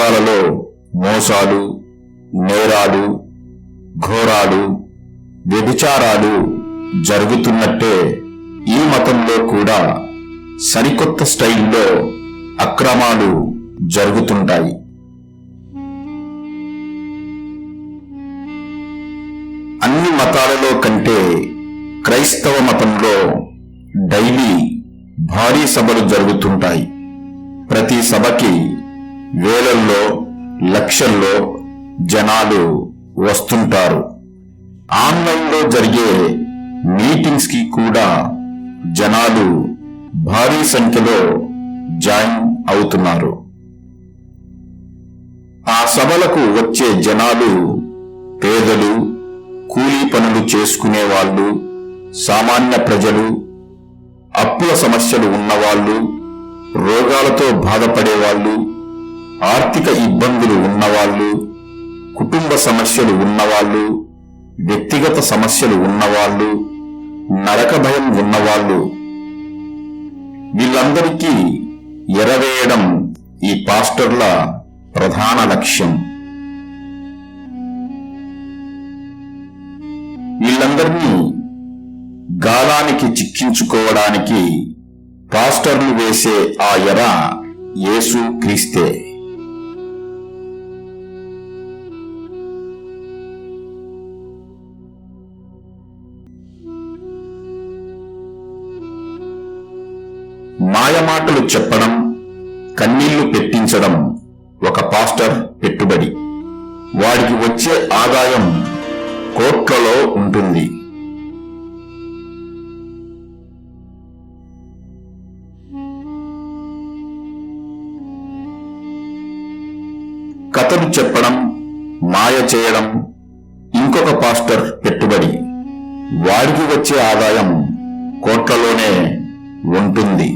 మతాలలో మోసాలు, నేరాలు, ఘోరాలు, వ్యభిచారాలు జరుగుతున్నట్టే ఈ మతంలో కూడా సరికొత్త స్టైల్లో అక్రమాలు జరుగుతుంటాయి. అన్ని మతాలలో కంటే క్రైస్తవ మతంలో డైలీ భారీ సభలు జరుగుతుంటాయి. ప్రతి సభకి వేలల్లో, లక్షల్లో జనాలు వస్తుంటారు. ఆన్లైన్లో జరిగే మీటింగ్స్ కి కూడా జనాలు భారీ సంఖ్యలో జాయిన్ అవుతున్నారు. ఆ సభలకు వచ్చే జనాలు పేదలు, కూలీ పనులు చేసుకునే వాళ్ళు, సామాన్య ప్రజలు, అప్పుల సమస్యలు ఉన్నవాళ్ళు, రోగాలతో బాధపడేవాళ్ళు, ఆర్థిక ఇబ్బందులు ఉన్నవాళ్ళు, కుటుంబ సమస్యలు ఉన్నవాళ్ళు, వ్యక్తిగత సమస్యలు ఉన్నవాళ్ళు, నరక భయం ఉన్నవాళ్ళు, వీళ్ళందరికీ ఎరవేయడం ఈ పాస్టర్ల ప్రధాన లక్ష్యం. వీళ్ళందరినీ గాలానికి చిక్కించుకోవడానికి పాస్టర్లు వేసే ఆ ఎర యేసు క్రీస్తే. మాయమాటలు చెప్పడం, కన్నీళ్లు పెట్టించడం ఒక పాస్టర్ పెట్టుబడి. వాడికి వచ్చే ఆదాయం కోట్లలో ఉంటుంది. కథలు చెప్పడం, మాయ చేయడం ఇంకొక పాస్టర్ పెట్టుబడి. వాడికి వచ్చే ఆదాయం కోట్లలోనే ఉంటుంది.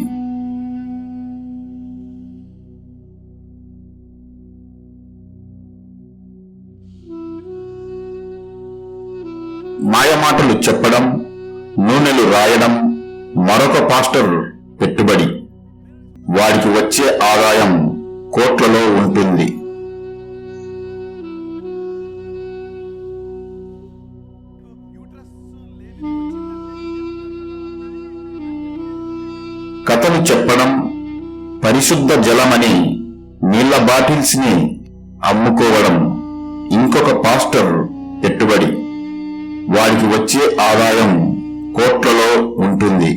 మాయమాటలు చెప్పడం, నూనెలు రాయడం మరొక పాస్టర్ పెట్టుబడి. వాడికి వచ్చే ఆదాయం కోట్లలో ఉంటుంది. కథలు చెప్పడం, పరిశుద్ధ జలమని నీళ్ల బాటిల్స్ ని అమ్ముకోవడం ఇంకొక పాస్టర్ పెట్టుబడి. వాడికి వచ్చే ఆదాయం కోట్లలో ఉంటుంది.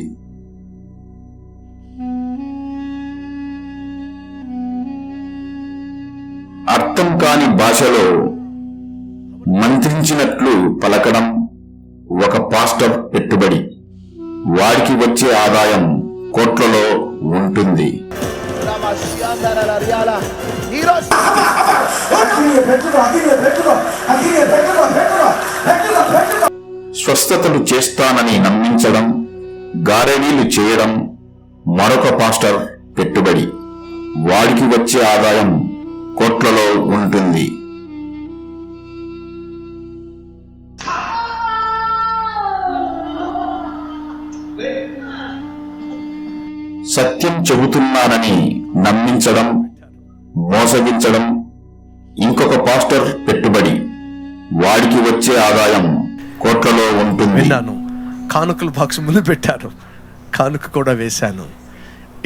అర్థం కాని భాషలో మంత్రించినట్లు పలకడం ఒక పాస్టర్ పెట్టుబడి. వాడికి వచ్చే ఆదాయం కోట్లలో ఉంటుంది. స్వస్థతలు చేస్తానని నమ్మించడం, గారెడీలు చేయడం మరొక పాస్టర్ పెట్టుబడి. వాడికి వచ్చే ఆదాయం కోట్లలో ఉంటుంది. సత్యం చెబుతున్నానని నమ్మించడం, మోసగించడం ఇంకొక పాస్టర్ పెట్టుబడి. వాడికి వచ్చే ఆదాయం కోట్లలో ఉంటుంది. విన్నాను, కానుకల బాక్స్ ముందు పెట్టారు, కానుక కూడా వేశాను.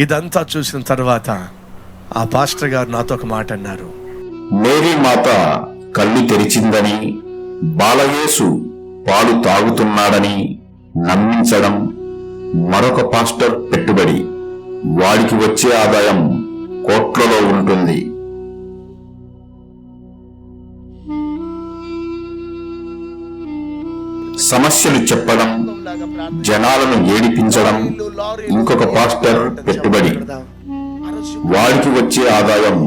ఇదంతా చూసిన తర్వాత ఆ పాస్టర్ గారు నాతో ఒక మాట అన్నారు. మేరీ మాత కళ్ళు తెరిచిందని, బాలయేసు పాలు తాగుతున్నాడని నమ్మించడం మరొక పాస్టర్ పెట్టుబడి. వాడికి వచ్చే ఆదాయం కోట్లలో ఉంటుంది. సమస్యలు చెప్పడం, జనాలను ఏడిపించడం ఇంకొక పాస్టర్ పెట్టుబడి. వాడికి వచ్చే ఆదాయం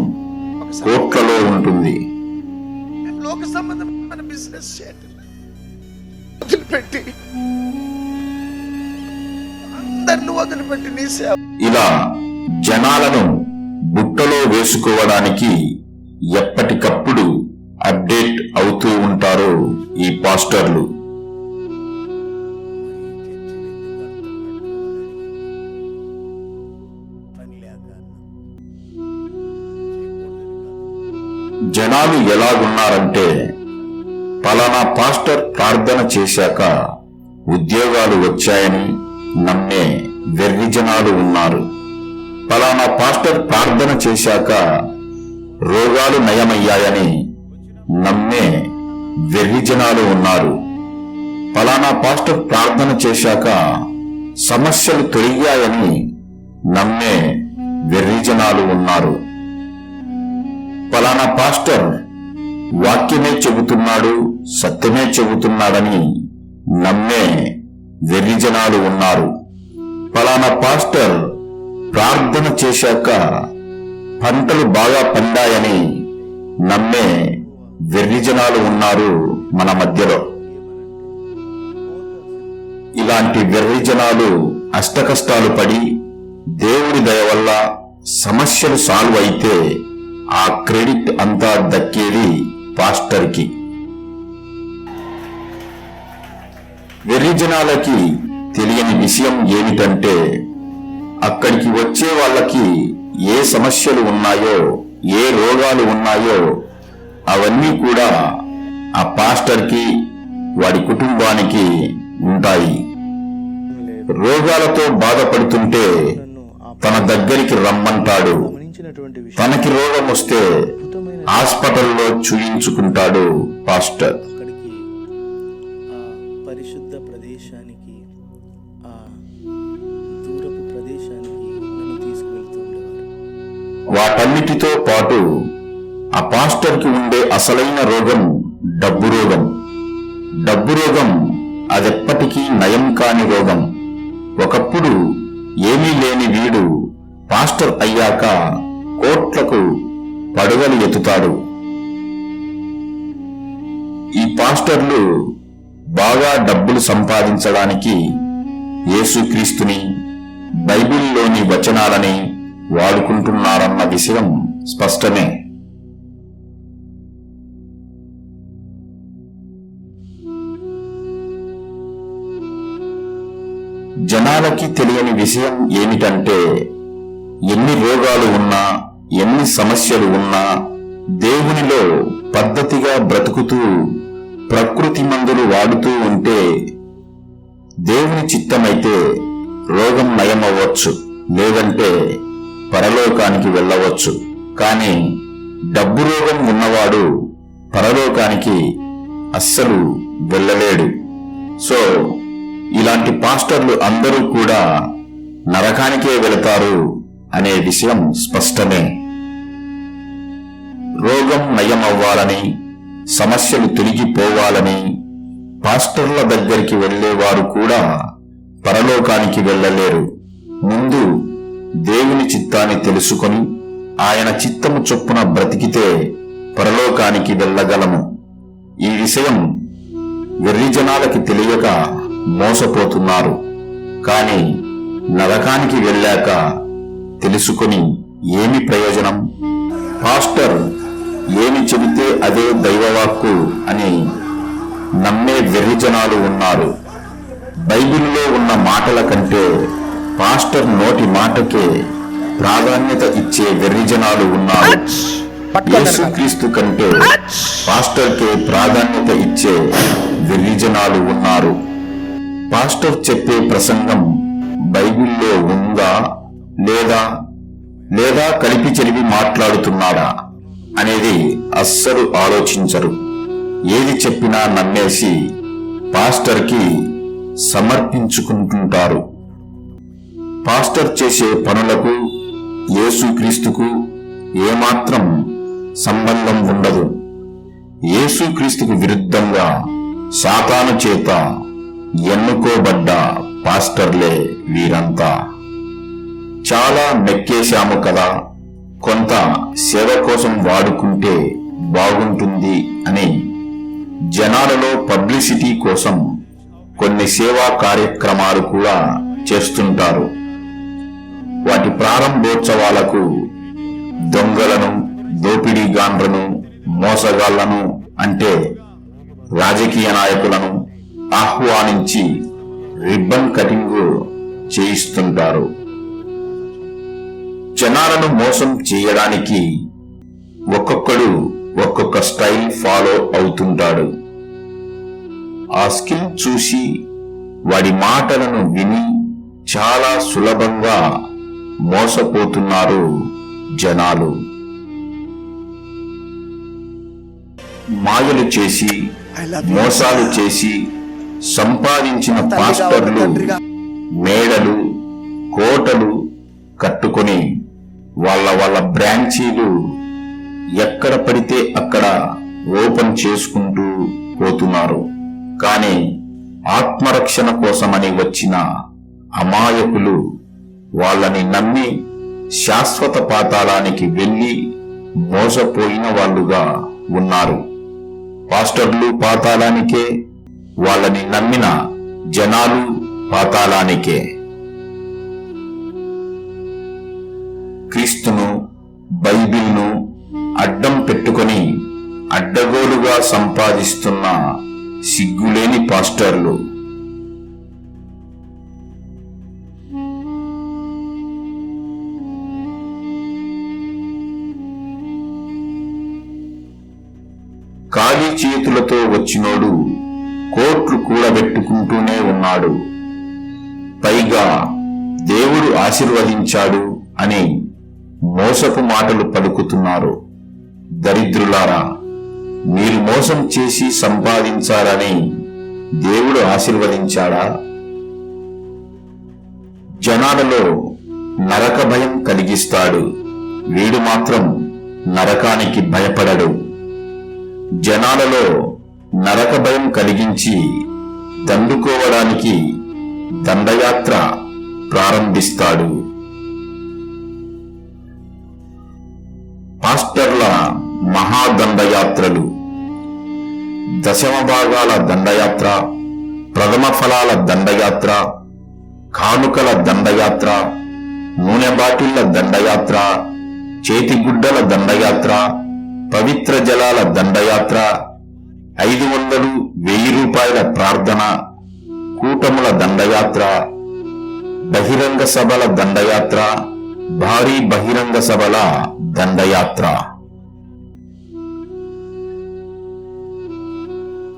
కోట్లలో ఉంటుంది. లోక సంబంధమైన బిజినెస్ వదిలిపెట్టి, అందరిని వదిలిపెట్టి నీ సేవ. ఇలా జనాలను బుట్టలో వేసుకోవడానికి ఎప్పటికప్పుడు అప్డేట్ అవుతూ ఉంటారు ఈ పాస్టర్లు. జనాలు ఎలాగున్నారంటే, పలానా పాస్టర్ ప్రార్థన చేశాక ఉద్యోగాలు వచ్చాయని నమ్మే వెర్రి జనాలు ఉన్నారు. పలానా పాస్టర్ ప్రార్థన చేశాక రోగాలు నయమయ్యాయని నమ్మే వెర్రి జనాలు ఉన్నారు. పలానా పాస్టర్ ప్రార్థన చేశాక సమస్యలు తొలగాయని నమ్మే వెర్రి జనాలు ఉన్నారు. పలానా పాస్టర్ వాక్యమే చెబుతున్నాడు, సత్యమే చెబుతున్నాడని నమ్మే వెర్రి జనాలు ఉన్నారు. పలానా పాస్టర్ ప్రార్థన చేశాక పంటలు బాగా పండాయని నమ్మే వెర్రి జనాలు ఉన్నారు మన మధ్యలో. ఇలాంటి వెర్రి జనాలు అష్టకష్టాలు పడి దేవుడి దయ వల్ల సమస్యలు సాల్వ్ అయితే ఆ క్రెడిట్ అంతా దక్కేది పాస్టర్కి. వెర్రి జనాలకి తెలియని విషయం ఏమిటంటే, అక్కడికి వచ్చే వాళ్ళకి ఏ సమస్యలు ఉన్నాయో, ఏ రోగాలు ఉన్నాయో అవన్నీ కూడా ఆ పాస్టర్కి, వాడి కుటుంబానికి ఉంటాయి. రోగాలతో బాధపడుతుంటే తన దగ్గరికి రమ్మంటాడు. తనకి రోగం వస్తే హాస్పిటల్లో చూయించుకుంటాడు పాస్టర్. అక్కడికి ఆ పరిశుద్ధ ప్రదేశానికి, ఆ దూరపు ప్రదేశానికి నన్ను తీసుకువెళ్తూ ఉండేవారు. వాటన్నిటితో పాటు ఆ పాస్టర్కి ఉండే అసలైన రోగం డబ్బు రోగం. డబ్బు రోగం అదెప్పటికీ నయం కాని రోగం. ఒకప్పుడు ఏమీ లేని వీడు పాస్టర్ అయ్యాక కోట్లకు పడుగలు ఎత్తుతాడు. ఈ పాస్టర్లు బాగా డబ్బులు సంపాదించడానికి యేసుక్రీస్తుని, బైబిల్లోని వచనాలని వాడుకుంటున్నారన్న విషయం స్పష్టమే. జనాలకి తెలియని విషయం ఏమిటంటే, ఎన్ని రోగాలు ఉన్నా, ఎన్ని సమస్యలు ఉన్నా దేవునిలో పద్ధతిగా బ్రతుకుతూ ప్రకృతి మందులు వాడుతూ ఉంటే దేవుని చిత్తమైతే రోగం నయమవ్వచ్చు, లేదంటే పరలోకానికి వెళ్ళవచ్చు. కానీ డబ్బు రోగం ఉన్నవాడు పరలోకానికి అస్సలు వెళ్ళలేడు. సో ఇలాంటి పాస్టర్లు అందరూ కూడా నరకానికే వెళతారు అనే విషయం స్పష్టమే. రోగం నయమవ్వాలని, సమస్యలు తొలగిపోవాలని పాస్టర్ల దగ్గరికి వెళ్ళేవారు కూడా పరలోకానికి వెళ్ళలేరు. ముందు దేవుని చిత్తాన్ని తెలుసుకొని ఆయన చిత్తము చొప్పున బ్రతికితే పరలోకానికి వెళ్ళగలము. ఈ విషయం వెర్రి జనాలకి తెలియక మోసపోతున్నారు. కాని నరకానికి వెళ్ళాక తెలుసుకొని ఏమి ప్రయోజనం? పాస్టర్ ఏమి చెబితే అదే దైవవాక్కు అని నమ్మే వెర్రి జనాలు ఉన్నారు. బైబిల్లో ఉన్న మాటల కంటే పాస్టర్ నోటి మాటకే ప్రాధాన్యత ఇచ్చే వెర్రి జనాలు ఉన్నారు. యేసుక్రీస్తు కంటే పాస్టర్కే ప్రాధాన్యత ఇచ్చే వెర్రి జనాలు ఉన్నారు. పాస్టర్ చెప్పే ప్రసంగం బైబిల్లో ఉందా లేదా కలిపి చెరిపి మాట్లాడుతున్నాడా అనేది అస్సలు ఆలోచించరు. ఏది చెప్పినా నమ్మేసి పాస్టర్కి సమర్పించుకుంటుంటారు. పాస్టర్ చేసే పనులకు యేసుక్రీస్తుకు ఏమాత్రం సంబంధం ఉండదు. యేసుక్రీస్తుకు విరుద్ధంగా సాతాను చేత ఎన్నుకోబడ్డ పాస్టర్లే వీరంతా. చాలా మెక్కేశాము కదా, కొంత సేవ కోసం వాడుకుంటే బాగుంటుంది అని జనాలలో పబ్లిసిటీ కోసం కొన్ని సేవా కార్యక్రమాలు కూడా చేస్తుంటారు. వాటి ప్రారంభోత్సవాలకు దొంగలను, దోపిడీగాండ్రను, మోసగాళ్లను అంటే రాజకీయ నాయకులను ఆహ్వానించి రిబ్బన్ కటింగ్ చేయిస్తుంటారు. జనాలను మోసం చేయడానికి ఒక్కొక్కడు ఒక్కొక్క స్టైల్ ఫాలో అవుతుంటాడు. ఆ స్కిల్ చూసి వాడి మాటలను విని చాలా సులభంగా మోసపోతున్నారు జనాలు. మాయలు చేసి మోసాలు చేసి సంపాదించిన పాస్టర్లు మేడలు కోటలు కట్టుకొని వాళ్ళ బ్రాంచీలు ఎక్కడ పడితే అక్కడ ఓపెన్ చేసుకుంటూ పోతున్నారు. కానీ ఆత్మరక్షణ కోసమని వచ్చిన అమాయకులు వాళ్ళని నమ్మి శాశ్వత పాతాళానికి వెళ్లి మోసపోయిన వాళ్ళుగా ఉన్నారు. పాస్టర్లు పాతాళానికే, వాళ్ళని నమ్మిన జనాలు పాతాళానికే. క్రీస్తును బైబిల్ను అడ్డం పెట్టుకొని అడ్డగోలుగా సంపాదిస్తున్న సిగ్గులేని పాస్టర్లు. ఖాళీ చేతులతో వచ్చినోడు కోట్లు కూడబెట్టుకుంటూనే ఉన్నాడు. పైగా దేవుడు ఆశీర్వదించాడు అని మోసపు మాటలు పలుకుతున్నారు. దరిద్రులారా, మీరు మోసం చేసి సంపాదించాలని దేవుడు ఆశీర్వదించాడా? జనాలలో నరక భయం కలిగిస్తాడు, వీడు మాత్రం నరకానికి భయపడడు. జనాలలో నరక భయం కలిగించి దండుకోవడానికి దండయాత్ర ప్రారంభిస్తాడు. పాస్టర్ల మహాదండయాత్రలు, దశమ భాగాల దండయాత్ర, ప్రథమ ఫలాల దండయాత్ర, కానుకల దండయాత్ర, నూనె బాటిళ్ల దండయాత్ర, చేతిగుడ్డల దండయాత్ర, పవిత్ర జలాల దండయాత్ర, 500-1000 రూపాయల ప్రార్థన, కూటముల దండయాత్ర, బహిరంగ సభల దండయాత్ర, భారీ బహిరంగ సభల దండయాత్ర.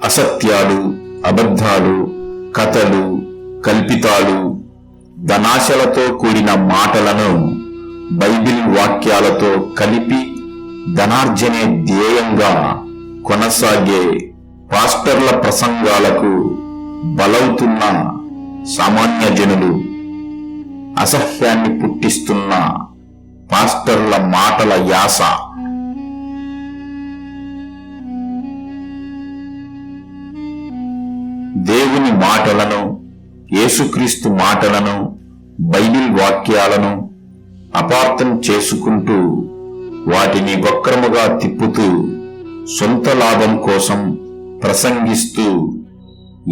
అసత్యాలు, అబద్ధాలు, కథలు, కల్పితాలు, ధనాశలతో కూడిన మాటలను బైబిల్ వాక్యాలతో కలిపి ధనార్జనే ధ్యేయంగా కొనసాగే పాస్టర్ల ప్రసంగాలకు బలవుతున్న సామాన్య జనులు, అసహ్యాన్ని పుట్టిస్తున్న పాస్టర్ల మాటల యాస. దేవుని మాటలను, యేసుక్రీస్తు మాటలను, బైబిల్ వాక్యాలను అపార్థం చేసుకుంటూ వాటిని వక్రముగా తిప్పుతూ సొంత లాభం కోసం ప్రసంగిస్తూ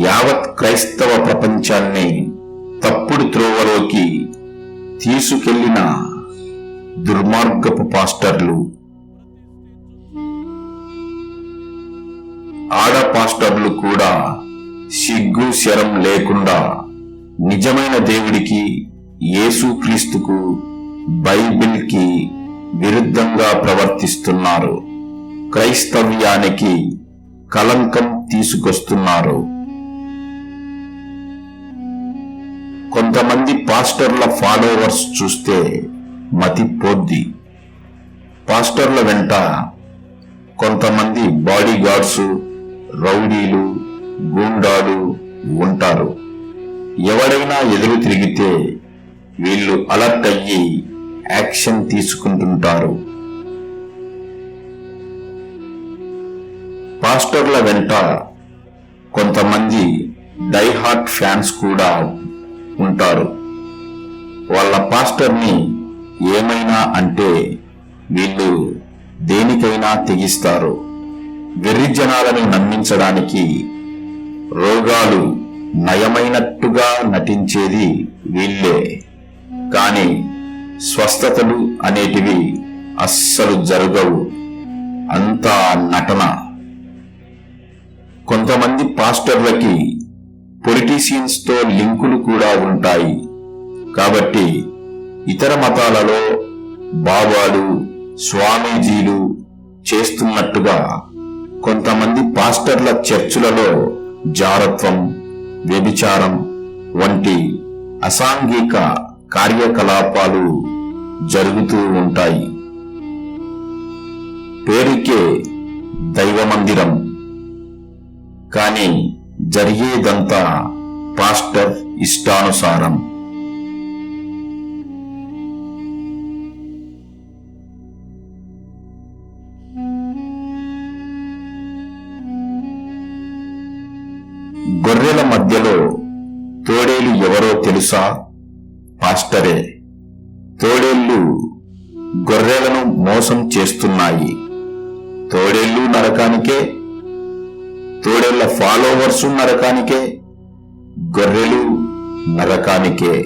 యావత్ క్రైస్తవ ప్రపంచాన్ని తప్పుడు త్రోవలోకి తీసుకెళ్లిన దుర్మార్గపు పాస్టర్లు. ఆడ పాస్టర్లు కూడా సిగ్గు శరం లేకుండా నిజమైన దేవుడికి, యేసుక్రీస్తుకు, బైబిల్కి విరుద్ధంగా ప్రవర్తిస్తున్నారు. క్రైస్తవ్యానికి కలంకం తీసుకొస్తున్నారు. కొంతమంది పాస్టర్ల ఫాలోవర్స్ చూస్తే మతిపోద్ది. పాస్టర్ల వెంట కొంతమంది బాడీ గార్డ్స్, రౌడీలు, గూండాలు ఉంటారు. ఎవడైనా ఎదురు తిరిగితే వీళ్ళు అలర్ట్ అయ్యి యాక్షన్ తీసుకుంటుంటారు. పాస్టర్ల వెంట కొంతమంది డైహార్ట్ ఫ్యాన్స్ కూడా ఉంటారు. వాళ్ళ పాస్టర్ని ఏమైనా అంటే వీళ్ళు దేనికైనా తెగిస్తారు. వెర్రి జనాలను నమ్మించడానికి రోగాలు నయమైనట్టుగా నటించేది వీళ్ళే, కాని స్వస్థతలు అనేటివి అస్సలు జరగవు. అంతా నటన. కొంతమంది పాస్టర్లకి పొలిటీషియన్స్ తో లింకులు కూడా ఉంటాయి. కాబట్టి ఇతర మతాలలో బాబాలు, స్వామీజీలు చేస్తున్నట్టుగా కొంతమంది పాస్టర్ల చర్చులలో జారత్వం, వ్యభిచారం వంటి అసాంఘిక కార్యకలాపాలు జరుగుతూ ఉంటాయి. పేరుకే దైవ మందిరం, కానీ జరిగేదంతా పాస్టర్ ఇష్టానుసారం. గొర్రెల మధ్యలో తోడేలు ఎవరో తెలుసా? పాస్టరే. తోడేళ్లు గొర్రెలను మోసం చేస్తున్నాయి. తోడేళ్లు నరకానికే, తోడేళ్ల ఫాలోవర్స్ నరకానికే, గొర్రెలు నరకానికే.